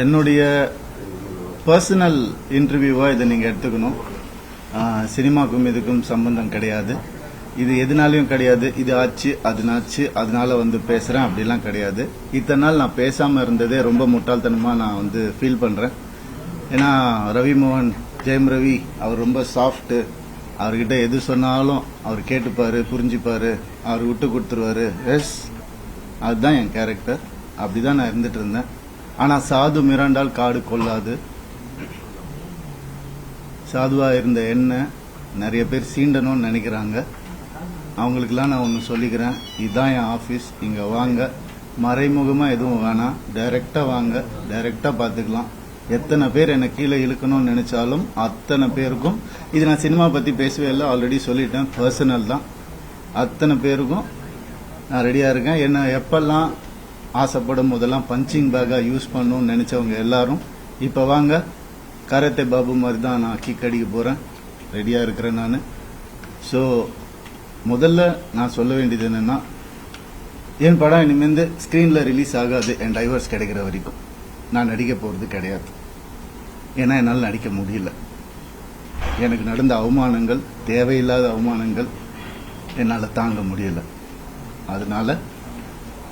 என்னுடைய பர்சனல் இன்டர்வியூவா இதை நீங்க எடுத்துக்கணும். சினிமாக்கும் இதுக்கும் சம்பந்தம் கிடையாது. இது எதுனாலையும் கிடையாது. இது ஆச்சு அதுனாச்சு அதனால பேசுறேன் அப்படிலாம் கிடையாது. இத்தனை நாள் நான் பேசாம இருந்ததே ரொம்ப முட்டாள்தனமா நான் ஃபீல் பண்றேன். ஏன்னா ரவி மோகன், ஜெயம் ரவி அவர் ரொம்ப சாஃப்ட். அவர்கிட்ட எது சொன்னாலும் அவர் கேட்டுப்பாரு, புரிஞ்சுப்பாரு, அவர் விட்டு கொடுத்துருவாரு. எஸ், அதுதான் என் கேரக்டர். அப்படிதான் நான் இருந்துட்டு இருந்தேன். ஆனா சாது மிராண்டால் காடு கொள்ளாது. சாதுவா இருந்த என்ன நிறைய பேர் சீண்டணும்னு நினைக்கிறாங்க. அவங்களுக்கெல்லாம் நான் ஒன்று சொல்லிக்கிறேன். இதுதான் என் ஆஃபீஸ். இங்க வாங்க, மறைமுகமா எதுவும் வேணாம், டைரக்டா வாங்க, டைரக்டா பாத்துக்கலாம். எத்தனை பேர் என்னை கீழே இழுக்கணும்னு நினைச்சாலும் அத்தனை பேருக்கும், இது நான் சினிமா பத்தி பேசவே இல்லை, ஆல்ரெடி சொல்லிட்டேன், பர்சனல் தான். அத்தனை பேருக்கும் நான் ரெடியா இருக்கேன். என்ன எப்பெல்லாம் ஆசைப்படும் போதெல்லாம் பஞ்சிங் பேக்கா யூஸ் பண்ணணும்னு நினைச்சவங்க எல்லாரும் இப்ப வாங்க. கராத்தே பாபு மாதிரி தான் நான் கிக் அடிக்க போறேன். ரெடியா இருக்கிறேன் நான். ஸோ முதல்ல நான் சொல்ல வேண்டியது என்னன்னா, என் படம் இனிமேல் ஸ்கிரீன்ல ரிலீஸ் ஆகாது. என் டைவர்ஸ் கிடைக்கிற வரைக்கும் நான் நடிக்க போறது கிடையாது. ஏன்னா என்னால் நடிக்க முடியல. எனக்கு நடந்த அவமானங்கள், தேவையில்லாத அவமானங்கள் என்னால் தாங்க முடியல. அதனால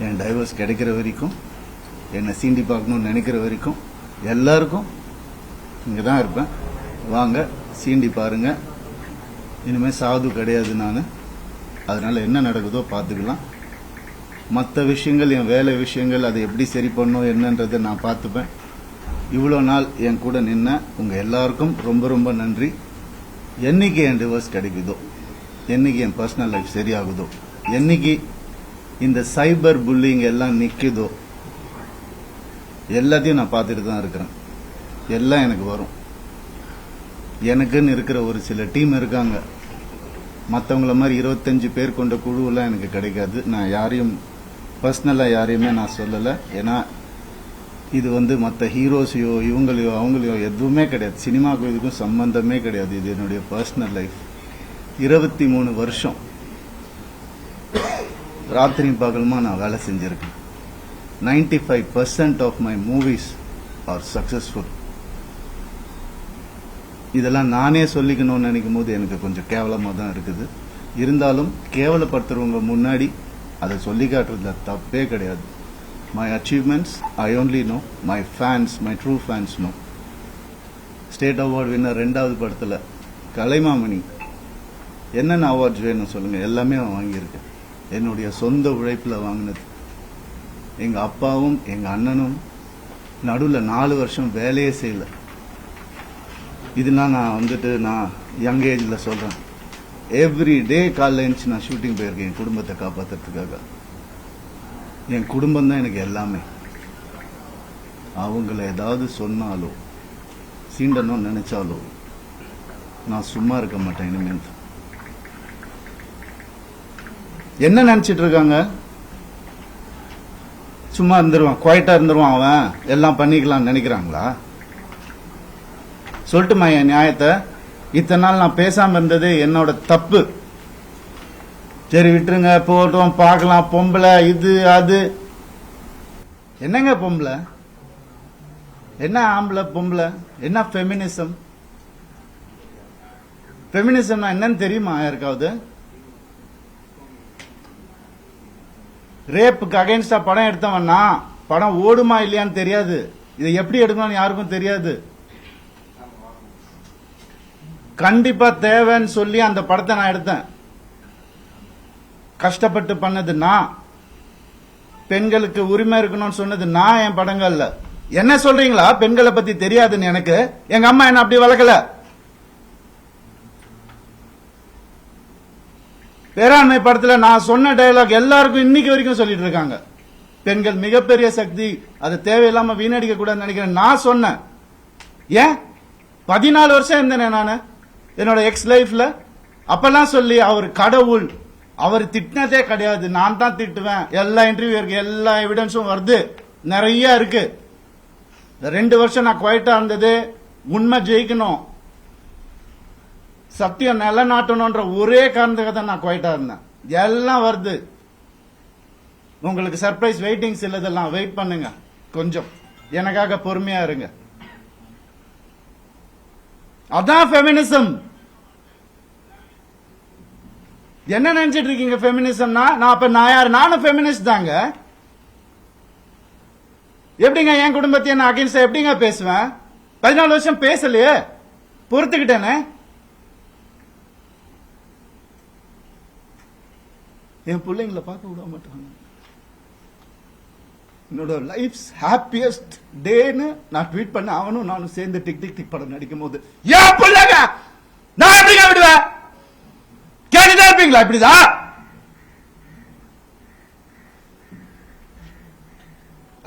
என் டைவர்ஸ் கிடைக்கிற வரைக்கும், என்னை சீண்டி பார்க்கணும்னு நினைக்கிற வரைக்கும் எல்லாருக்கும் இங்கே தான் இருப்பேன். வாங்க, சீண்டி பாருங்க. இனிமேல் சாது கிடையாது நான். அதனால என்ன நடக்குதோ பார்த்துக்கலாம். மற்ற விஷயங்கள், என் வேலை விஷயங்கள், அதை எப்படி சரி பண்ணணும் என்னன்றதை நான் பார்த்துப்பேன். இவ்வளோ நாள் என் கூட நின்ன உங்க எல்லாருக்கும் ரொம்ப ரொம்ப நன்றி. என்னைக்கு என் டிவோர்ஸ் கிடைக்குதோ, என்னைக்கு என் பர்சனல் லைஃப் சரியாகுதோ, என்னைக்கு இந்த சைபர் புல்லிங் எல்லாம் நிக்குதோ, எல்லாத்தையும் நான் பார்த்துட்டு தான் இருக்கிறேன். எல்லாம் எனக்கு வரும். எனக்குன்னு இருக்கிற ஒரு சில டீம் இருக்காங்க. மற்றவங்கள மாதிரி 25 பேர் கொண்ட குழுவெல்லாம் எனக்கு கிடைக்காது. நான் யாரையும் பர்சனலா யாரையுமே நான் சொல்லலை. ஏன்னா இது மற்ற ஹீரோஸையோ இவங்களையோ அவங்களையோ எதுவுமே கிடையாது. சினிமாவுக்கும் இதுக்கும் சம்பந்தமே கிடையாது. இது என்னுடைய பர்சனல் லைஃப். 23 வருஷம் ராத்திரி பகலுமா நான் வேலை செஞ்சிருக்கேன். 95% of my movies are successful. இதெல்லாம் நானே சொல்லிக்கணும்னு நினைக்கும் போது எனக்கு கொஞ்சம் கேவலமாக தான் இருக்குது. இருந்தாலும் கேவலப்படுத்துறவங்க முன்னாடி அதை சொல்லி காட்டுறதுல தப்பே கிடையாது. My achievements I only know, my fans, my true fans know. State award winner 2வது படத்தில் கலைமாமணி. என்னென்ன அவார்ட்ஸ் வேணும் சொல்லுங்க, எல்லாமே வாங்கியிருக்கேன். என்னுடைய சொந்த உழைப்பில் வாங்கினது. எங்க அப்பாவும் எங்க அண்ணனும் நடுவில் 4 வருஷம் வேலையே செய்யல. இதெல்லாம் நான் நான் யங் ஏஜ்ல சொல்றேன். எவ்ரி டே காலைல எழுந்துச்சு நான் ஷூட்டிங் போயிருக்கேன் என் குடும்பத்தை காப்பாத்துறதுக்காக. என் குடும்பம் தான் எனக்கு எல்லாமே. அவங்கள ஏதாவது சொன்னாலோ சீண்டணும்னு நினைச்சாலோ நான் சும்மா இருக்க மாட்டேன். இனிமேல் என்ன நினைச்சிட்டு இருக்காங்க? சும்மா இருந்துருவான், குவைட்டா இருந்துருவான், அவன் எல்லாம் பண்ணிக்கலாம் நினைக்கிறாங்களா? சொல்லட்டுமா என் நியாயத்தை? இத்தனை நாள் நான் பேசாம இருந்தது என்னோட தப்பு. சரி விட்டுருங்க, போட்டோம், பார்க்கலாம். பொம்பளை இது அது. என்னங்க பொம்பளை? என்ன ஆம்பளை பொம்பளை? என்ன ஃபெமினிசம்? ஃபெமினிசம்னா என்னன்னு தெரியுமா யாருக்காவது? ரேப்புக்கு அகைன்ஸ்டா படம் எடுத்தவன்னா படம் ஓடுமா இல்லையான்னு தெரியாது. இதை எப்படி எடுக்கணும்னு யாருக்கும் தெரியாது. கண்டிப்பா தேவைன்னு சொல்லி அந்த படத்தை நான் எடுத்தேன். கஷ்டப்பட்டு பண்ணது நான். பெண்களுக்கு உரிமை இருக்கணும்னு சொன்னது நான் என் படங்கள்ல. என்ன சொல்றீங்களா பெண்களை பத்தி தெரியாதுன்னு? எனக்கு எங்க அம்மா என்ன அப்படி வளர்க்கல. பேராண்மை படத்துல நான் சொன்ன டயலாக் எல்லாருக்கும் இன்னைக்கு வரைக்கும் சொல்லிட்டு இருக்காங்க. பெண்கள் மிகப்பெரிய சக்தி, அது தேவையில்லாம வீணடிக்க கூடாதுன்னு நினைக்கிறேன். நான் சொன்னேன். ஏன் 14 வருஷம் இருந்தேன் நானு என்னோட எக்ஸ் லைஃப்ல. அப்பெல்லாம் சொல்லி அவர் கடவுள், அவர் திட்டினதே கிடையாது, நான் தான் திட்டுவேன். எல்லா இன்டர்வியூ இருக்கு, எல்லா எவிடன்ஸும் வருது, நிறைய இருக்கு. 2 வருஷம் நான் குவைட்டா இருந்தது உண்மை ஜெயிக்கணும், சத்தியம் நிலநாட்டணும்ன்ற ஒரே காரணத்துக்காக தான் நான் குவைட்டா இருந்தேன். எல்லாம் வருது. உங்களுக்கு சர்ப்ரைஸ் வெயிட்டிங்ஸ் இல்லதெல்லாம் வெயிட் பண்ணுங்க கொஞ்சம். எனக்காக பொறுமையா இருங்க. அதான் ஃபெமினிசம். என்ன நினைச்சிட்டு இருக்கீங்க ஃபெமினிசம்னா? நான் யார்? நானும் ஃபெமினிஸ்ட் தாங்க. எப்படிங்க என் குடும்பத்தை நான் அகைன்ஸ்டா எப்படிங்க பேசுவேன்? 14 வருஷம் பேசலையே, பொறுத்துக்கிட்டேனே. என் பிள்ளைங்களை பார்க்க விட மாட்டாங்க. என்னோட லைஃப் ஹாப்பியஸ்ட் டேன்னு நான் ட்வீட் பண்ண அவனும் நானும் சேர்ந்து டிக் டிக் டிக் படம் நடிக்கும் போது ஏன் பிள்ளைங்க நான் எப்படிங்க விடுவேன்? கேட்டுதான் இருப்பீங்களா? இப்படிதான்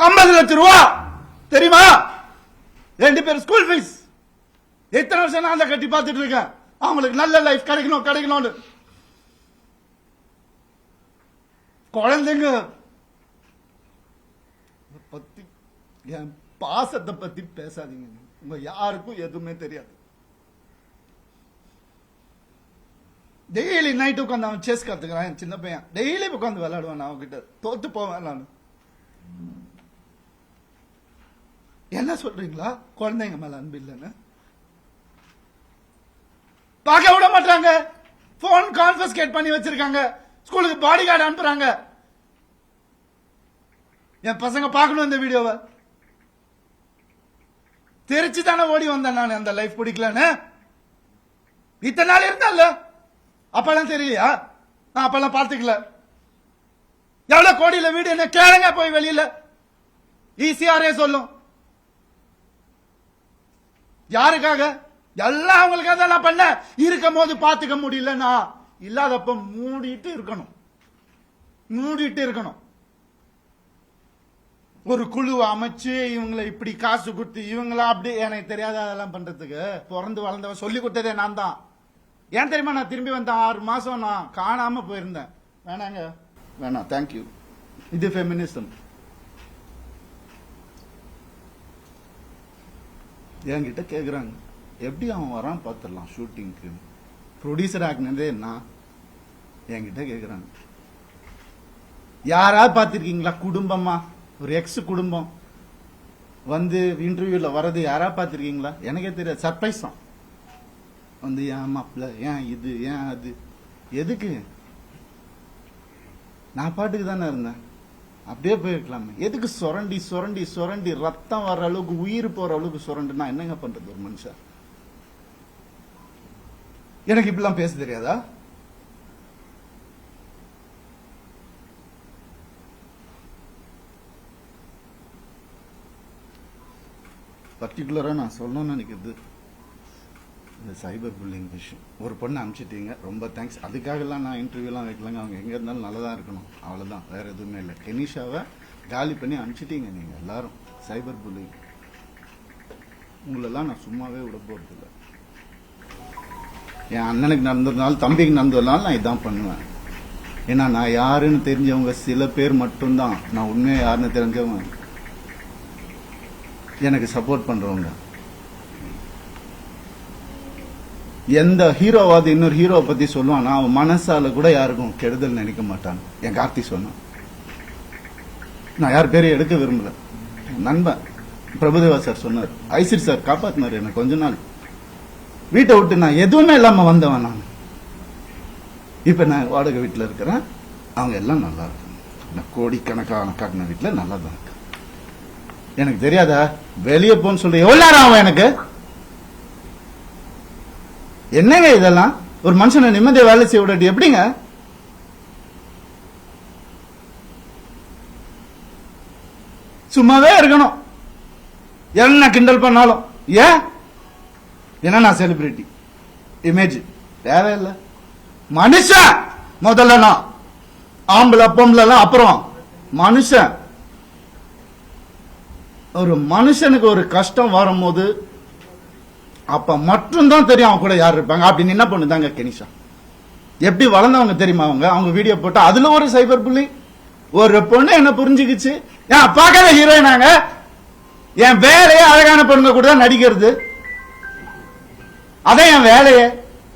50 லட்சம் ரூபா தெரியுமா? 2 பேர் ஸ்கூல் ஃபீஸ். எத்தனை வருஷம் நான் கட்டி பார்த்துட்டு இருக்கேன். அவங்களுக்கு நல்ல லைஃப் கிடைக்கணும்னு. குழந்தைங்க பத்தி, என் பாசத்தை பத்தி பேசாதீங்க. உங்க யாருக்கும் எதுவுமே தெரியாது. டெய்லி நைட் உட்காந்து அவன் செஸ் கத்துக்கிறான். என் சின்ன பையன் டெய்லி உட்காந்து விளையாடுவான். அவன்கிட்ட தோத்து போவேன் நான். என்ன சொல்றீங்களா? குழந்தைங்க மேல அன்பு இல்லைன்னு பார்க்க விட மாட்டாங்க. போன் கான்ஃபிஸ்கேட் பண்ணி வச்சிருக்காங்க. ஸ்கூலுக்கு பாடி கார்டு அனுப்புறாங்க. என் பசங்க பார்க்கணும் இந்த வீடியோவை. தெரிச்சு தானே ஓடி வந்தேன் நான். அந்த லைஃப் பிடிக்கலன்னு இத்தனை நாள் இருந்தால அப்பெல்லாம் தெரியலையா? நான் அப்பெல்லாம் பார்த்துக்கல. எவ்வளவு கோடியில வீடு என்ன கேளுங்க போய் வெளியில. ஈஸியாரே சொல்லும். யாருக்காக? எல்லாம் அவங்களுக்காக தான் நான் பண்ண. இருக்கும் போது பாத்துக்க முடியலன்னா இல்லாதப்ப மூடிட்டு இருக்கணும். ஒரு குழு அமைச்சு இவங்களை இப்படி காசு கொடுத்து இவங்களா அப்படி எனக்கு தெரியாத அதெல்லாம் பண்றதுக்கு பிறந்து வளர்ந்தவன் சொல்லி கொடுத்ததே நான் தான். ஏன் தெரியுமா? நான் திரும்பி வந்தேன் 6 மாசம் நான் காணாம போயிருந்தேன். வேணாம் தேங்க்யூ. இது ஃபெமினிசம். என்கிட்ட கேக்குறாங்க எப்படி அவன் வரான் பாத்துடலாம் ஷூட்டிங்க்கு. ப்ரொடியூசர் ஆக்குனதே என்ன? என்கிட்ட கேக்குறாங்க. யாராவது பாத்திருக்கீங்களா? குடும்பமா ஒரு எக்ஸ் குடும்பம் வந்து இன்டர்வியூல வர்றது யாராவது பாத்திருக்கீங்களா? எனக்கே தெரியாது. சர்ப்ரைஸ் தான். வந்து ஏன் மாப்பிள்ள, ஏன் இது, ஏன் அது, எதுக்கு? நான் பாட்டுக்கு தானே இருந்தேன். அப்படியே போயிருக்கலாமே. எதுக்கு சுரண்டி சுரண்டி சுரண்டி ரத்தம் வர்ற அளவுக்கு உயிர் போற அளவுக்கு சுரண்டுனா என்னங்க பண்றது ஒரு மனுஷன்? எனக்கு இப்படிலாம் பேச தெரியாதா? பர்டிகுலரா நான் சொல்லணும்னு நினைக்கிறது இந்த சைபர் புல்லிங் விஷயம். ஒரு பொண்ணு அனுப்பிச்சிட்டீங்க, ரொம்ப தேங்க்ஸ். அதுக்காகலாம் நான் இன்டர்வியூலாம் வைக்கலங்க. அவங்க எங்க இருந்தாலும் நல்லதா இருக்கணும், அவ்வளவுதான். வேற எதுவுமே இல்லை. கெனிஷாவை காலி பண்ணி அனுப்பிச்சிட்டீங்க நீங்க எல்லாரும். சைபர் புல்லிங் உங்களெல்லாம் நான் சும்மாவே விட போறது இல்லை. என் அண்ணனுக்கு நடந்ததுனால, தம்பிக்கு நடந்ததுனால நான் இதான் பண்ணுவேன். ஏன்னா நான் யாருன்னு தெரிஞ்சவங்க சில பேர் மட்டும்தான். நான் உண்மையா யாருன்னு தெரிஞ்சவங்க எனக்கு சப்போர்ட் பண்றவங்க. எந்த ஹீரோவாது இன்னொரு ஹீரோவை பத்தி சொல்லுவானா அவன் மனசால கூட யாருக்கும் கெடுதல் நினைக்க மாட்டான். என் கார்த்தி சொன்னான். நான் யார் பேரையும் எடுக்க விரும்பல. நண்பன் பிரபுதேவா சார் சொன்னார். ஐசிர் சார் காப்பாத்தினார் எனக்கு. கொஞ்ச நாள் வீட்டை விட்டு நான் எதுவுமே இல்லாம வந்தவன் நான். இப்ப நான் வாடகை வீட்டுல இருக்கிறேன். அவங்க எல்லாம் நல்லா இருக்காங்க. நான் கோடிக்கணக்கான காட்டின வீட்டுல நல்லா தான் இருக்கு. எனக்கு தெரியாதா? வெளியே போன்னு சொல்ற எவ்வளவு நேரம் ஆகும் எனக்கு? என்னங்க இதெல்லாம்? ஒரு மனுஷனை நிம்மதியா வேலை செய்ய விடாட்டி எப்படிங்க? சும்மாவே இருக்கணும். என்ன கிண்டல் பண்ணாலும். ஏன்? ஏன்னா நான் செலிபிரிட்டி இமேஜ் தேவையில்லை. மனுஷன் முதல்ல. நான் ஆம்பளை பொம்பளை அப்புறம் மனுஷன். ஒரு மனுஷனுக்கு ஒரு கஷ்டம் வரும்போது அப்ப மட்டும்தான் தெரியும் அவன் கூட யார் இருப்பாங்க. அப்படின்னு என்ன பண்ணுதாங்க கெனிஷா. எப்படி வளர்ந்தவங்க தெரியுமா அவங்க? அவங்க வீடியோ போட்டா அதுல ஒரு சைபர் புள்ளி. ஒரு பொண்ணு என்ன புரிஞ்சுக்கிச்சு. ஏன் பார்க்காத ஹீரோயினாங்க. என் வேலையே அழகான பொண்ணுங்க கூட தான் நடிக்கிறது. அதே என் வேலையே.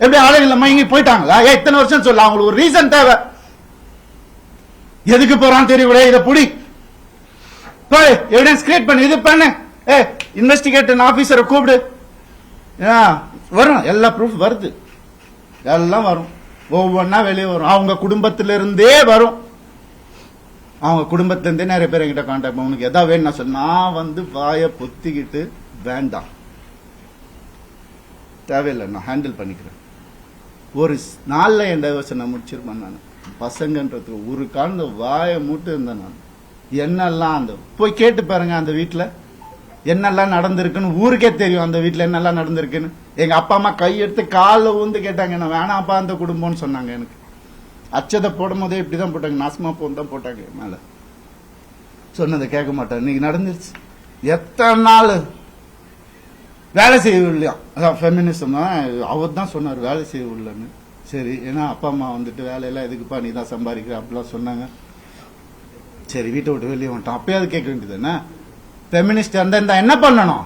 எப்படி ஆளுங்க இங்க போயிட்டாங்களா? இத்தனை வருஷம் சொல்ல அவங்களுக்கு ஒரு ரீசன் தேவை. எதுக்கு போறான்னு தெரியல. இதை புடி போய் எவிடன்ஸ் கிரியேட் பண்ணு, இது பண்ணு, இன்வெஸ்டிகேட்டிங் ஆபீசரை கூப்பிடு. வரும், எல்லா ப்ரூஃப் வருது, எல்லாம் வரும், ஒவ்வொன்னா வெளியே வரும். அவங்க குடும்பத்திலிருந்தே வரும், அவங்க குடும்பத்திலிருந்தே நிறைய பேர் என்கிட்ட கான்டாக்ட். உனக்கு எதாவது வேணும் நான் சொன்ன, நான் வந்து வாயை பொத்திக்கிட்டு வேண்டாம், தேவையில்லை, நான் ஹேண்டில் பண்ணிக்கிறேன். ஒரு நாள்ல என் டைவர்ஸை நான் முடிச்சிருப்பேன். நான் பசங்கன்றதுக்கு ஒரு கால வாயை மூட்டு இருந்தேன். நான் என்னெல்லாம் அந்த போய் கேட்டு பாருங்க, அந்த வீட்டுல என்னெல்லாம் நடந்திருக்குன்னு ஊருக்கே தெரியும். அந்த வீட்டுல என்னெல்லாம் நடந்திருக்குன்னு எங்க அப்பா அம்மா கையெடுத்து காலில் ஊந்து கேட்டாங்க, என்ன வேணாப்பா அந்த குடும்பம்னு சொன்னாங்க. எனக்கு அச்சதை போடும் போதே இப்படிதான் போட்டாங்க, நாசமா போன்னு தான் போட்டாங்க மேல. சொன்னதை கேட்க மாட்டேன். இன்னைக்கு நடந்துருச்சு. எத்தனை நாள் வேலை செய்யவில்லையா, அதான் ஃபெமினிசம் அவர் தான் சொன்னார், வேலை செய்யவில்லைன்னு. சரி, ஏன்னா அப்பா அம்மா வந்துட்டு வேலையெல்லாம் எதுக்குப்பா நீ தான் சம்பாதிக்கிற அப்படிலாம் சொன்னாங்க. சரி, வீட்டை விட்டு வெளியே வந்துட்டோம். அப்பயாவது கேட்க வேண்டியது என்ன, ஃபெமினிஸ்ட் இருந்தா என்ன பண்ணணும்,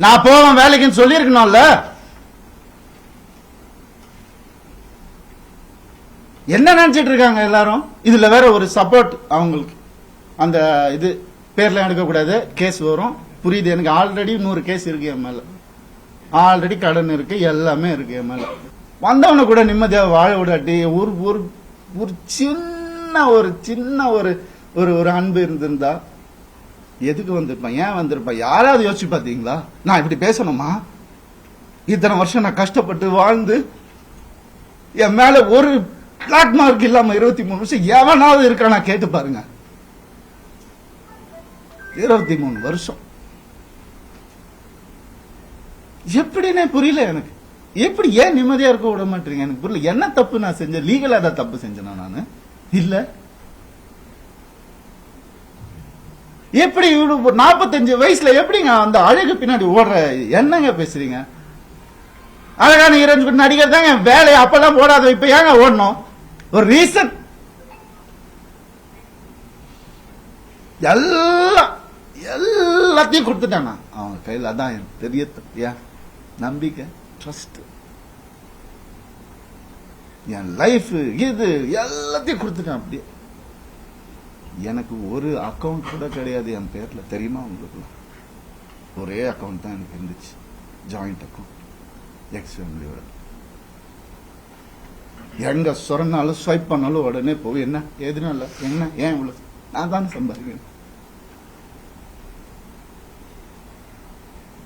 நான் போவேன் வேலைக்குன்னு சொல்லியிருக்கணும்ல. என்ன நினைச்சிட்டு இருக்காங்க எல்லாரும். இதுல வேற ஒரு சப்போர்ட் அவங்களுக்கு, அந்த இது பேர்ல எடுக்கக்கூடாது, கேஸ் வரும். புரியுது எனக்கு, ஆல்ரெடி 100 கேஸ் இருக்கு என் மேல, ஆல்ரெடி கடன் இருக்கு, எல்லாமே இருக்கு என் மேல. வந்தவன கூட நிம்மதியாக வாழ விடாட்டி ஒரு ஒரு ஒரு சின்ன ஒரு சின்ன ஒரு ஒரு அன்பு இருந்திருந்தா எதுக்கு வந்திருப்பான், ஏன் வந்திருப்பான், யாராவது யோசிச்சு பாத்தீங்களா? நான் இப்படி பேசணுமா? இத்தனை வருஷம் நான் கஷ்டப்பட்டு வாழ்ந்து என் மேல ஒரு பிளாக் மார்க் இல்லாம 23 வருஷம் எவனாவது இருக்கானா கேட்டு பாருங்க. 23 வருஷம் எப்படின்னே புரியல எனக்கு. எப்படி ஏன் நிம்மதியா இருக்க விட மாட்டீங்க எனக்கு புரியல. என்ன தப்பு நான் செஞ்சேன்? லீகலா தான் தப்பு செஞ்சேனா நானு? இல்ல. எப்படி 45 வயசுல எப்படிங்க அந்த அழகு பின்னாடி ஓடுற, என்னங்க பேசுறீங்க? அழகான ஹீரோயின் நடிகர் தாங்க வேலை, அப்பெல்லாம் ஓடாத, இப்ப ஏங்க ஓடணும்? ஒரு ரீசன். எல்லாத்தையும் கொடுத்துட்டானா அவங்க கையில். அதான் எனக்கு தெரிய தப்பியா, நம்பிக்கை, ட்ரஸ்ட், என் லைஃப், இது எல்லாத்தையும் கொடுத்துட்டான். அப்படியே எனக்கு ஒரு அக்கவுண்ட் கூட கிடையாது என் பேர்ல, தெரியுமா உங்களுக்கு? ஒரே அக்கவுண்ட் தான் எனக்கு இருந்துச்சு, ஜாயிண்ட் அக்கவுண்ட், எக்ஸ் ஃபேமிலியோட. எங்க சொன்னாலும் ஸ்வைப் பண்ணாலும் உடனே போய் என்ன எதுனால என்ன ஏன் இவ்வளவு, நான் தானே சம்பாதிக்கணும்.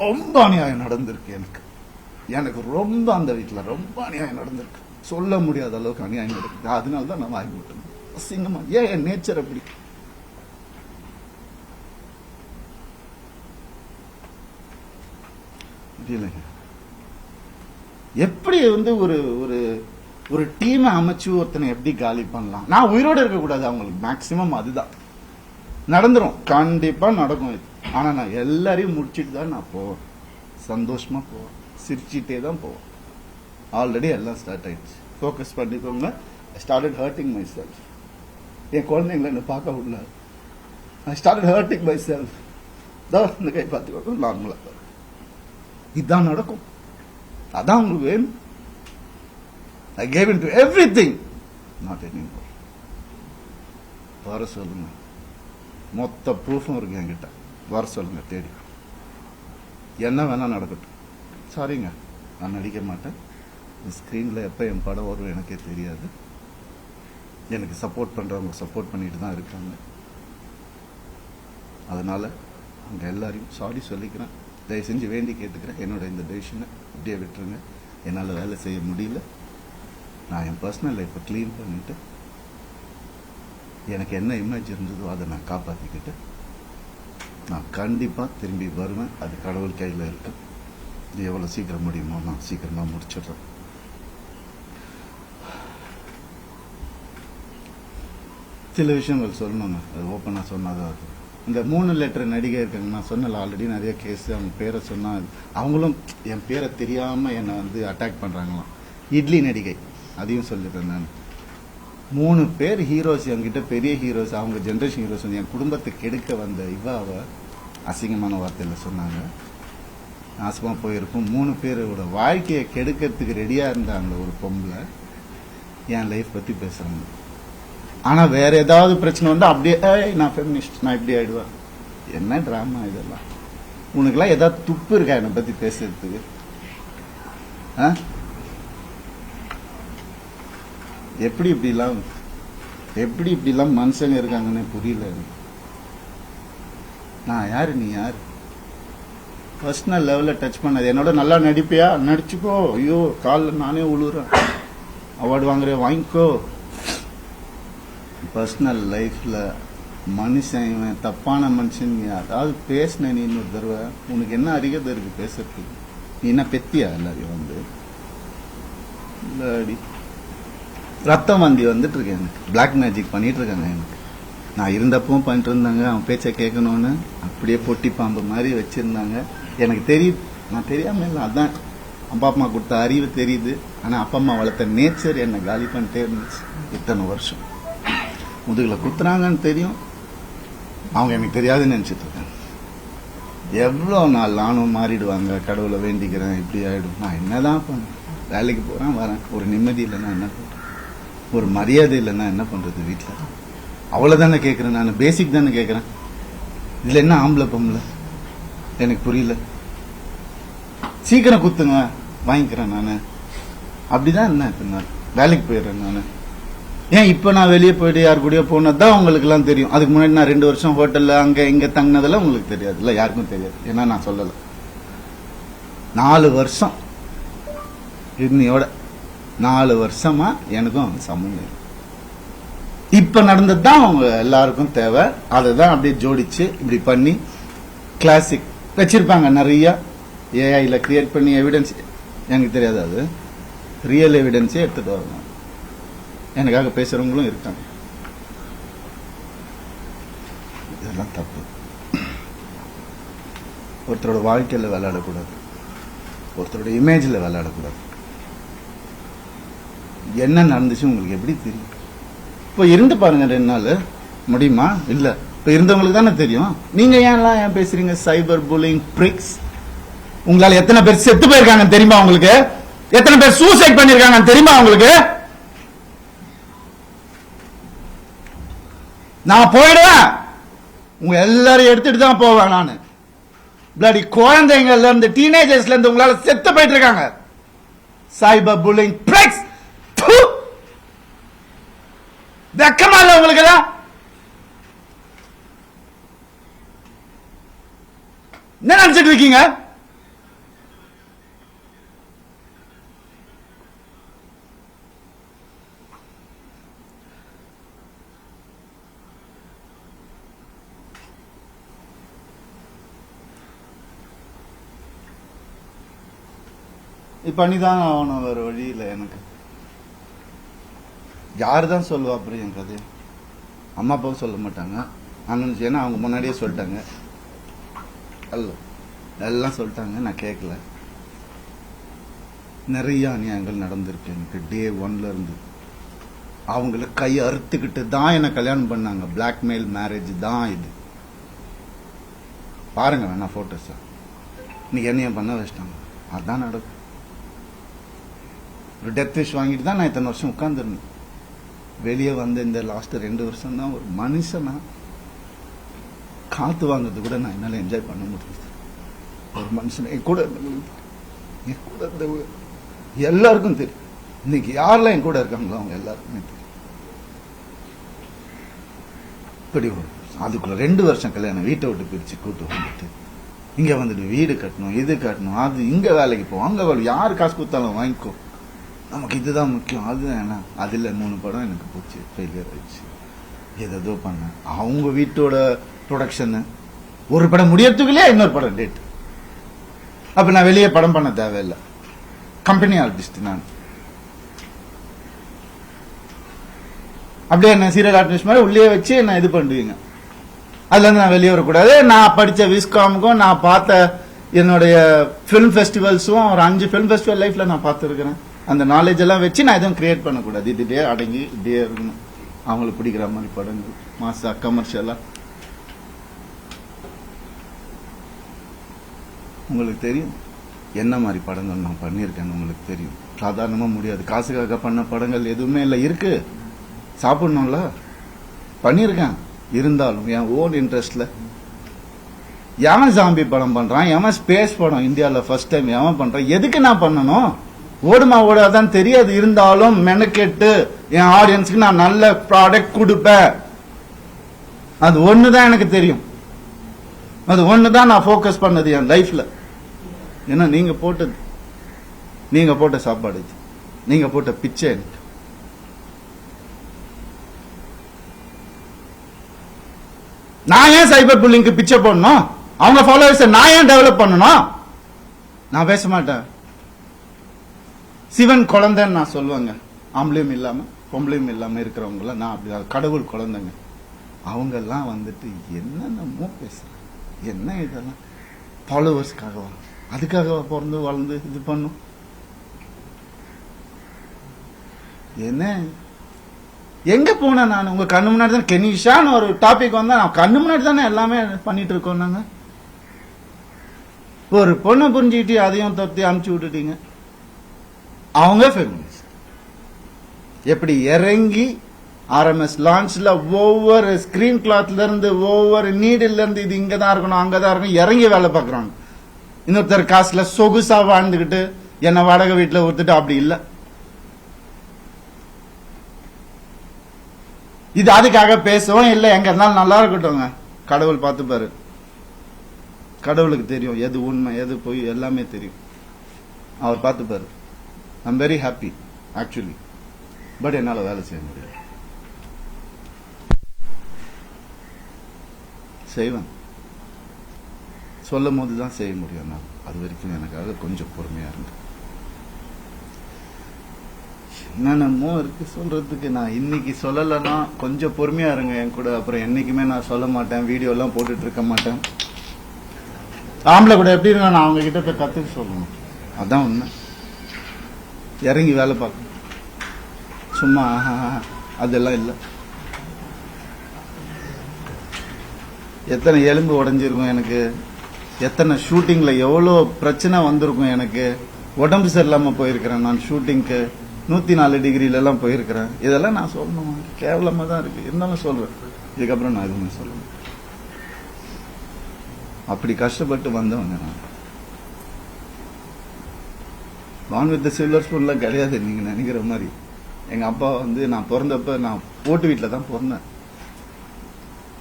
ரொம்ப அநியாயம் நடந்திருக்கு எனக்கு. எனக்கு ரொம்ப அந்த வீட்டில் ரொம்ப அநியாயம் நடந்திருக்கு, சொல்ல முடியாத அளவுக்கு அநியாயம் நடக்குது. அதனால தான் நான் வாங்கி விட்டேன். அசிங்கமா, ஏன் என் நேச்சர் அப்படி. எப்படி வந்து ஒரு ஒரு ஒரு டீமை அமைச்சு ஒருத்தனை எப்படி காலி பண்ணலாம்? நான் உயிரோடு இருக்கக்கூடாது அவங்களுக்கு, மேக்சிமம் அதுதான் நடந்துரும், கண்டிப்பா நடக்கும் இது. ஆனா நான் எல்லாரையும் முடிச்சிட்டு தான் நான் போவேன், சந்தோஷமா போவேன், சிரிச்சிட்டே தான் போவேன். ஆல்ரெடி எல்லாம் ஸ்டார்ட் ஆயிடுச்சு, ஃபோக்கஸ் பண்ணிக்கோங்க. I started hurting myself. என் குழந்தைங்களை என்ன பார்க்க விடல. I started hurting myself. தான் இந்த கை பார்த்துக்கோங்க, நார்மலா இதுதான் நடக்கும். அதான் உங்களுக்கு வேணும். I gave into everything, not anymore. வர சொல்லுங்க, மொத்த ப்ரூஃபும் இருக்கு என்கிட்ட. வர சொல்லுங்க, தேடி என்ன வேணா நடக்கட்டும். சாரிங்க, நான் நடிக்க மாட்டேன். ஸ்கிரீன்ல எப்ப என் படம் வரும் எனக்கே தெரியாது. எனக்கு சப்போர்ட் பண்றவங்க சப்போர்ட் பண்ணிட்டு தான் இருக்காங்க. அதனால அவங்க எல்லாரையும் சாரி சொல்லிக்கிறேன். தயவு செஞ்சு வேண்டி கேட்டுக்கிறேன், என்னோட இந்த டெசிஷனை அப்படியே விட்டுருங்க. என்னால் வேலை செய்ய முடியல. நான் என் பர்சனல் லைஃப்பை க்ளீன் பண்ணிட்டு எனக்கு என்ன இமேஜ் இருந்ததோ அதை நான் காப்பாற்றிக்கிட்டு நான் கண்டிப்பாக திரும்பி வருவேன். அது கடவுள் கையில் இருக்கு. இது எவ்வளோ சீக்கிரம் முடியுமோ நான் சீக்கிரமாக முடிச்சிடுறேன். சில விஷயங்கள் சொல்லணுங்க, அது ஓப்பனாக சொன்னாதான் அது. இந்த 3 லெட்டர் நடிகை இருக்காங்க, நான் சொன்னல ஆல்ரெடி நிறைய கேஸ். அவங்க பேரை சொன்னால் அவங்களும் என் பேரை தெரியாமல் என்னை வந்து அட்டாக் பண்ணுறாங்களாம். இட்லி நடிகை, அதையும் சொல்லிடுறேன் நான். 3 பேர் ஹீரோஸ் என்கிட்ட, பெரிய ஹீரோஸ், அவங்க ஜென்ரேஷன் ஹீரோஸ் வந்து என் குடும்பத்தை கெடுக்க வந்த இவாவை அசிங்கமான வார்த்தையில் சொன்னாங்க. நாசமாக போயிருக்கும். 3 பேரோட வாழ்க்கையை கெடுக்கிறதுக்கு ரெடியாக இருந்த அந்த ஒரு பொம்பளை என் லைஃப் பற்றி பேசுகிறாங்க. ஆனால் வேற ஏதாவது பிரச்சனை வந்து அப்படியே நான் ஃபெமினிஸ்ட், நான் இப்படி ஆயிடுவேன். என்ன டிராமா இதெல்லாம்? உனக்குலாம் ஏதாவது துப்பு இருக்கா என்னை பத்தி பேசுறதுக்கு? எப்படி இப்படிலாம் மனுஷங்க இருக்காங்கன்னு புரியல. நான் யாரு, நீ யாரு? பர்சனல் லெவலில் டச் பண்ணது. என்னோட நல்லா நடிப்பியா? நடிச்சுக்கோ. ஐயோ காலில் நானே உழுறேன். அவார்டு வாங்குற வாங்கிக்கோ. பர்சனல் லைஃப்ல மனுஷன் இவன் தப்பான மனுஷன் அதாவது பேசின நீ இன்னொரு தடவை உனக்கு என்ன அறிகதை இருக்கு பேசுறதுக்கு? நீ என்ன பெத்தியா எல்லாரையும் வந்து? இல்லாடி ரத்தம் வந்தி வந்துட்டு இருக்கேன். எனக்கு பிளாக் மேஜிக் பண்ணிட்டு இருக்காங்க. எனக்கு நான் இருந்தப்பவும் பண்ணிட்டு இருந்தாங்க. அவன் பேச்சை கேட்கணும்னு அப்படியே பொட்டி பாம்பு மாதிரி வச்சிருந்தாங்க. எனக்கு தெரியுது, நான் தெரியாம இல்லை. அதான் அப்பா அம்மா கொடுத்த அறிவு தெரியுது. ஆனா அப்பா அம்மா வளர்த்த நேச்சர் என்னை காலி பண்ணிட்டே இருந்துச்சு. இத்தனை வருஷம் முதுகுல குத்துறாங்கன்னு தெரியும், அவங்க எனக்கு தெரியாதுன்னு நினைச்சிட்டு இருக்காங்க. எவ்வளவு நாள் நானும் மாறிடுவாங்க, கடவுளை வேண்டிக்கிறேன், இப்படி ஆயிடும். நான் என்னதான் பண்ணேன்? வேலைக்கு போறேன் வரேன். ஒரு நிம்மதி இல்லைன்னா என்ன பண்றேன்? ஒரு மரியாதை இல்லைன்னா என்ன பண்றது? வீட்டுல அவ்வளவுதானே கேட்கறேன். நான் பேசிக் தானே கேட்கறேன். இதுல என்ன ஆம்பளை பொம்பளை எனக்கு புரியல. சீக்கிரம் குத்துங்க வாங்கிக்கிறேன் நானு. அப்படிதான் என்ன இப்ப நான் வேலைக்கு போயிடுறேன் நானு. ஏன் இப்ப நான் வெளியே போயிட்டு யாரு கூடயோ போனதுதான் உங்களுக்கு எல்லாம் தெரியும். அதுக்கு முன்னாடி நான் 2 வருஷம் ஹோட்டல்ல அங்க இங்க தங்கினதெல்லாம் உங்களுக்கு தெரியாது இல்ல, யாருக்கும் தெரியாது. ஏன்னா நான் சொல்லல. 4 வருஷம் இன்னையோட 4 வருஷமா எனக்கும் அவங்க சம்பந்தம். இப்ப நடந்ததுதான் அவங்க எல்லாருக்கும் தேவை. அதுதான் அப்படியே ஜோடிச்சு இப்படி பண்ணி கிளாசிக் வச்சிருப்பாங்க நிறைய. ஏஐல கிரியேட் பண்ணி எவிடன்ஸ் எனக்கு தெரியாது, அது ரியல் எவிடன்ஸே எடுத்துட்டு வரணும். எனக்காக பேசுறவங்களும் இருக்காங்க. இதெல்லாம் தப்பு. ஒருத்தரோட வாழ்க்கையில விளையாடக்கூடாது, ஒருத்தரோட இமேஜ்ல விளையாடக்கூடாது. என்ன நடந்துச்சு உங்களுக்கு எப்படி தெரியும்? இப்போ இருந்து பாருங்க 2 நாள் முடியுமா? இல்ல, இப்ப இருந்தவங்களுக்கு தானே தெரியும். நீங்க ஏன் பேசுறீங்க? Cyber bullying pricks. உங்களால எத்தனை பேர் செத்து போயிருக்காங்க தெரியுமா உங்களுக்கு? எத்தனை பேர் சூசைட் பண்ணிருக்காங்க தெரியுமா உங்களுக்கு? நான் போயிடுவேன், உங்க எல்லாரையும் எடுத்துட்டு தான் போவேன் நானு. பிளடி குழந்தைங்கள்ல இருந்து டீனேஜர்ஸ்ல இருந்து உங்களால செத்து போயிட்டு இருக்காங்க. Cyber bullying pricks. வெக்கமா இல்ல உங்களுக்கு? என்ன நினைச்சிட்டு இருக்கீங்க? பண்ணிதான் ஆகணும், வேற வழி இல்லை. எனக்கு யாரு தான் சொல்லுவா அப்புறம் என் கதையை? அம்மா அப்பாவும் சொல்ல மாட்டாங்க. அண்ணன் ஏன்னா அவங்க முன்னாடியே சொல்லிட்டாங்க, எல்லாம் சொல்லிட்டாங்க. நான் கேட்கல. நிறைய அநியாயங்கள் நடந்திருக்கு எனக்கு. டே 1ல இருந்து அவங்கள கை அறுத்துக்கிட்டு தான் என்ன கல்யாணம் பண்ணாங்க. பிளாக்மெயில் மேரேஜ் தான் இது. பாருங்க வேணா போட்டோஸ். இன்னைக்கு என்னைய பண்ண வச்சிட்டாங்க. அதான் நடக்கும். ஒரு டெத் விஷ் வாங்கிட்டு தான் நான் இத்தனை வருஷம் உட்கார்ந்துருந்தேன். வெளியே வந்து இந்த லாஸ்ட் 2 வருஷம் தான் ஒரு மனுஷனா காத்து வாங்குறது கூட நான் என்னால என்ஜாய் பண்ண முடியுது. ஒரு மனுஷன் என் கூட இருந்த எல்லாருக்கும் தெரியும். இன்னைக்கு யாரெல்லாம் என் கூட இருக்காங்களோ அவங்க எல்லாருக்குமே தெரியும். இப்படி அதுக்குள்ள 2 வருஷம் கல்யாணம், வீட்டை விட்டு பிரிச்சு கூட்டு வந்துட்டு இங்க வந்துட்டு வீடு கட்டணும், இது கட்டணும், அது இங்க வேலைக்கு போவோம், அங்க வேலை, யாரு காசு கொடுத்தாலும் வாங்கிக்கோ, நமக்கு இதுதான் முக்கியம். அது என்ன அதுல 3 படம் எனக்கு போச்சு, ஃபெயிலியர் ஆயிடுச்சு. ஏதோ பண்ண அவங்க வீட்டோட ப்ரொடக்ஷன் ஒரு படம் முடியறதுக்குள்ளே இன்னொரு படம் டேட். அப்ப நான் வெளியே படம் பண்ண தேவையில்லை. கம்பெனி ஆர்டிஸ்ட் நான். அப்படியே என்ன சீரியல் ஆர்டிஸ்ட் மாதிரி உள்ளே வச்சு என்ன இது பண்ணுவீங்க. அதுல இருந்து நான் வெளியே வரக்கூடாது. நான் படிச்ச விஸ்காமுக்கும் நான் பார்த்த என்னுடைய பிலிம் ஃபெஸ்டிவல்ஸும் ஒரு 5 பிலிம் ஃபெஸ்டிவல் லைஃப்ல நான் பார்த்துருக்கிறேன். அந்த நாலேஜ் எல்லாம் வச்சு நான் எதுவும் கிரியேட் பண்ணக்கூடாது. இதுடே அடங்கி இப்படியே இருக்கணும். அவங்களுக்கு பிடிக்கிற மாதிரி படங்கள், மாசா கமர்ஷியலா. உங்களுக்கு தெரியும் என்ன மாதிரி படங்கள் நான் பண்ணியிருக்கேன்னு உங்களுக்கு தெரியும். சாதாரணமா முடியாது. காசுக்காக பண்ண படங்கள் எதுவுமே இல்லை. இருக்கு, சாப்பிடணும்ல, பண்ணியிருக்கேன். இருந்தாலும் என் ஓன் இன்ட்ரெஸ்ட்ல எவன் ஜாம்பி படம் பண்றான், எவன் ஸ்பேஸ் படம் இந்தியாவில் ஃபர்ஸ்ட் டைம் எவன் பண்றான், எதுக்கு நான் பண்ணணும்? ஓடுமா ஓடாதான் தெரியாது, இருந்தாலும் மெனக்கெட்டு என் ஆடியன்ஸ்க்கு நான் நல்ல ப்ராடக்ட் கொடுப்பேன். அது ஒண்ணுதான் எனக்கு தெரியும், அது ஒண்ணுதான் நான் ஃபோக்கஸ் பண்ணது என் லைஃப்ல. ஏன்னா நீங்க போட்ட சாப்பாடு, நீங்க போட்ட பிச்சை எனக்கு. நான் ஏன் சைபர் புல்லிங்க்கு பிச்சை போடணும்? அவங்க ஃபாலோவர்ஸ் நான் ஏன் டெவலப் பண்ணணும்? நான் பேச மாட்டேன். சிவன் குழந்தைன்னு நான் சொல்லுவேங்க. ஆம்பளையும் இல்லாம பொம்பளையும் இல்லாம இருக்கிறவங்கள நான் அப்படி கடவுள் குழந்தைங்க. அவங்க எல்லாம் வந்துட்டு என்னென்னமோ பேசுறாங்க. என்ன இதெல்லாம் ஃபாலோவர்ஸ்க்காகவா? அதுக்காகவா பிறந்து வளர்ந்து இது பண்ணும்? என்ன எங்க போன நான் உங்க கண்ணு முன்னாடி தான் கெனிஷான்னு ஒரு டாபிக் வந்தா நான் கண்ணு முன்னாடி தானே எல்லாமே பண்ணிட்டு இருக்கோம். நாங்க ஒரு பொண்ணை புரிஞ்சுக்கிட்டு அதையும் தொத்தி அனுப்பிச்சு விட்டுட்டீங்க. அவங்க ஃபெமினிஸ்ட் எப்படி இறங்கி ஆர்எம்எஸ் லான்ச்ல ஒவ்வொரு ஸ்கிரீன் கிளாத்ல இருந்து ஒவ்வொரு நீடில் இருந்து இது இங்கதான் இருக்கணும் அங்கதான் இருக்கணும் இறங்கி வேலை பார்க்கறாங்க. இன்னொருத்தர் காசுல சொகுசா வாழ்ந்துகிட்டு என்ன வாடகை வீட்டுல ஒருத்துட்டு அப்படி இல்லை. இது அதுக்காக பேசவும் இல்லை. எங்க இருந்தாலும் நல்லா இருக்கட்டும், கடவுள் பார்த்துப்பாரு. கடவுளுக்கு தெரியும் எது உண்மை எது போய் எல்லாமே தெரியும், அவர் பார்த்துப்பாரு. I'm very happy actually. But என்னால வேலை செய்ய முடியாது. செய்வேன், சொல்லும் போதுதான் செய்ய முடியும். நான் அது வரைக்கும் எனக்காக கொஞ்சம் பொறுமையா இருந்தேன். என்னென்னமோ இருக்கு சொல்றதுக்கு. நான் இன்னைக்கு சொல்லலைன்னா கொஞ்சம் பொறுமையா இருங்க என் கூட. அப்புறம் என்னைக்குமே நான் சொல்ல மாட்டேன், வீடியோ எல்லாம் போட்டுட்டு இருக்க மாட்டேன். ஆம்பளை கூட எப்படி இருங்க நான் அவங்க கிட்ட போய் கத்துக்க சொல்லணும். அதான் உண்மை. இறங்கி வேலை பார்க்கணும், சும்மா அதெல்லாம் இல்லை. எத்தனை எலும்பு உடைஞ்சிருக்கும் எனக்கு, எத்தனை ஷூட்டிங்ல எவ்வளோ பிரச்சனை வந்திருக்கும் எனக்கு. உடம்பு சரியில்லாம போயிருக்கிறேன் நான் ஷூட்டிங்க்கு. 104 டிகிரில எல்லாம் போயிருக்கிறேன். இதெல்லாம் நான் சொல்லணும், கேவலமா தான் இருக்கு. இருந்தாலும் சொல்றேன். இதுக்கப்புறம் நான் எதுவுமே சொல்லணும். அப்படி கஷ்டப்பட்டு வந்தவங்க நான். பான் வித் சில்வர் ஸ்பூன்ல கிடையாது நீங்க நினைக்கிற மாதிரி. எங்க அப்பா வந்து நான் பிறந்தப்ப நான் போட்டு வீட்டில் தான் பிறந்தேன்.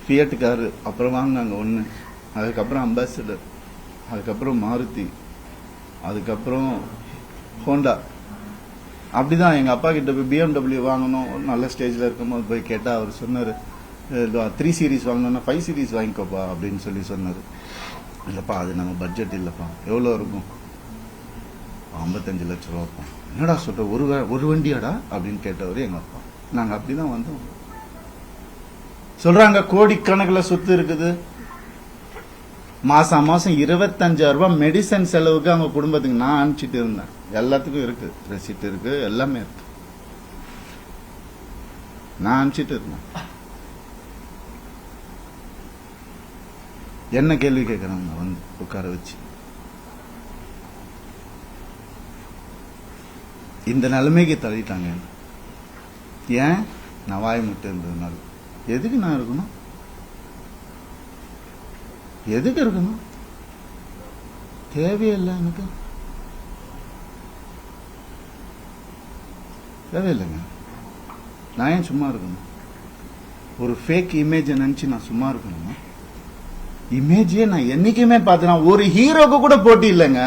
ஃபியட் காரு அப்புறம் வாங்கினாங்க ஒன்று, அதுக்கப்புறம் அம்பாசிடர், அதுக்கப்புறம் மாருதி, அதுக்கப்புறம் ஹோண்டா. அப்படிதான் எங்க அப்பா கிட்ட போய் BMW வாங்கணும் நல்ல ஸ்டேஜ்ல இருக்கும்போது போய் கேட்டா அவர் சொன்னாரு 3 சீரீஸ் வாங்கணும்னா 5 சீரீஸ் வாங்கிக்கோப்பா அப்படின்னு சொல்லி சொன்னாரு. இல்லப்பா அது நம்ம பட்ஜெட் இல்லப்பா. எவ்வளவு இருக்கும்? 55 லட்சம் ரூபாப்பா. என்னடா சொல்ற, ஒரு வண்டியாடா அப்படின்னு கேட்டவர் எங்க அப்பா. நாங்க அப்படிதான் வந்தோம். சொல்றாங்க கோடிக்கணக்கில் சொத்து இருக்குது. மாசம் 25,000 ரூபாய் மெடிசன் செலவுக்கு அவங்க குடும்பத்துக்கு நான் அனுப்பிச்சிட்டு இருந்தேன். எல்லாத்துக்கும் இருக்கு, ரெசிப்ட் இருக்கு, எல்லாமே இருக்கு. நான் அனுப்பிச்சிட்டு இருந்தேன். என்ன கேள்வி கேட்கறாங்க வந்து உட்கார வச்சு. இந்த நிலைமைக்கு தள்ளிட்டாங்க. ஏன்? நான் வாய் முட்டை இருந்ததுனால. எதுக்கு நான் இருக்கணும்? எதுக்கு இருக்கணும்? தேவையில்லை எனக்கு, தேவையில்லைங்க. நான் ஏன் சும்மா இருக்கணும்? ஒரு ஃபேக் இமேஜ் நினைச்சு நான் சும்மா இருக்கணும்? இமேஜே நான் என்னைக்குமே பார்த்தேன். ஒரு ஹீரோக்கு கூட போட்டி இல்லைங்க.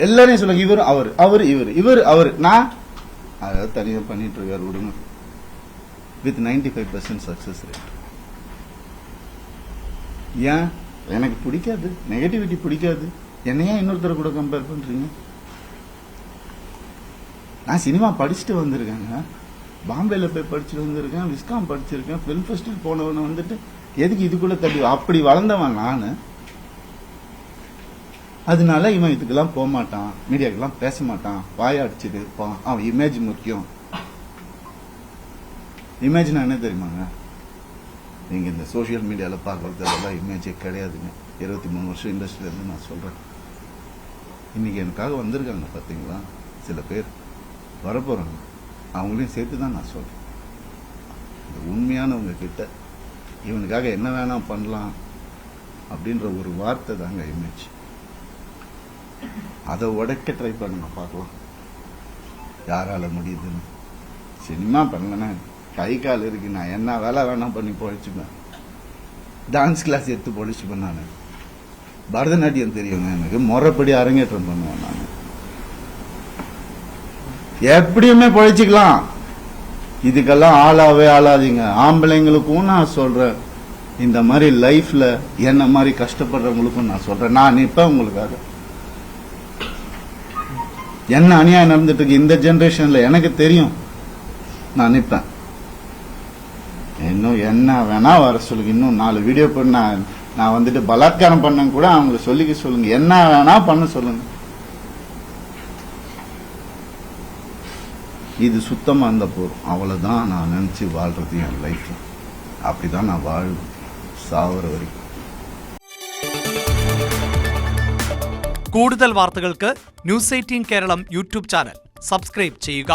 எல்லாரையும் சொல்லுங்க இவர் அவர் அவர் இவர் இவர் அவர். நான் அதை தனியா பண்ணிட்டு இருக்காரு விடுங்க. With 95% success rate. ஏன்? எனக்கு பிடிக்காது, நெகட்டிவிட்டி பிடிக்காது. என்னையா இன்னொருத்தர் கூட கம்பேர் பண்றீங்க? நான் சினிமா படிச்சுட்டு வந்திருக்கேங்க. பாம்பேல போய் படிச்சுட்டு வந்திருக்கேன், விஸ்காம் படிச்சிருக்கேன். பிலிம் ஃபெஸ்டிவல் போனவன வந்துட்டு எதுக்கு இதுக்குள்ள தள்ளி? அப்படி வளர்ந்தவன் நானு. அதனால இவன் இதுக்கெல்லாம் போக மாட்டான், மீடியாக்கெல்லாம் பேச மாட்டான், வாய அடிச்சுட்டு இருப்பான். அவன் இமேஜ் முக்கியம். இமேஜ்னா என்ன தெரியுமாங்க? நீங்க இந்த சோசியல் மீடியால பார்க்கறதெல்லாம் இமேஜே கிடையாதுங்க. 23 வருஷம் இண்டஸ்ட்ரியில இருந்து நான் சொல்றேன். இன்னைக்கு எனக்காக வந்திருக்காங்க பாத்தீங்களா சில பேர், வரப்போறாங்க. அவங்களையும் சேர்த்து தான் நான் சொல்றேன். உண்மையானவங்க கிட்ட இவனுக்காக என்ன வேணா பண்ணலாம் அப்படின்ற ஒரு வார்த்தை தாங்க இமேஜ். அதை உடைக்க ட்ரை பண்ணுங்க, பார்க்கலாம் யாரால முடியுதுன்னு. சினிமா பண்ணேன், கை கால் இருக்கு, நான் என்ன வேலை வேணா பண்ணி பொழைச்சுப்பேன். டான்ஸ் கிளாஸ் எடுத்து பொழைச்சுப்பேன். நான் பரதநாட்டியம் தெரியுங்க எனக்கு, முறைப்படி அரங்கேற்றம் பண்ணுவேன். நான் எப்படியுமே பொழைச்சிக்கலாம். இதுக்கெல்லாம் ஆளாவே ஆளாதீங்க. ஆம்பளைங்களுக்கும் நான் சொல்றேன், இந்த மாதிரி லைஃப்ல என்ன மாதிரி கஷ்டப்படுறவங்களுக்கும் நான் சொல்றேன், நான் நிற்பேன் உங்களுக்காக. என்ன அநியாயம் நடந்துட்டு இருக்கு இந்த ஜெனரேஷன்ல எனக்கு தெரியும், நான் நிற்பேன். இன்னும் என்ன வேணா வர சொல்லுங்க, இன்னும் 4 வீடியோ பண்ண நான் வந்துட்டு பலாத்காரம் பண்ண கூட அவங்களை சொல்லிக்க சொல்லுங்க, என்ன வேணா பண்ண சொல்லுங்க. இது சுத்தமா இருந்த போதும், அவ்வளவுதான் நான் நினைச்சு வாழ்றது என் லைஃப். அப்படிதான் நான் வாழ்வேன் சாவர வரைக்கும். കൂടുതൽ വാർത്തകൾക്ക് news 18 Keralam YouTube channel subscribe ചെയ്യുക.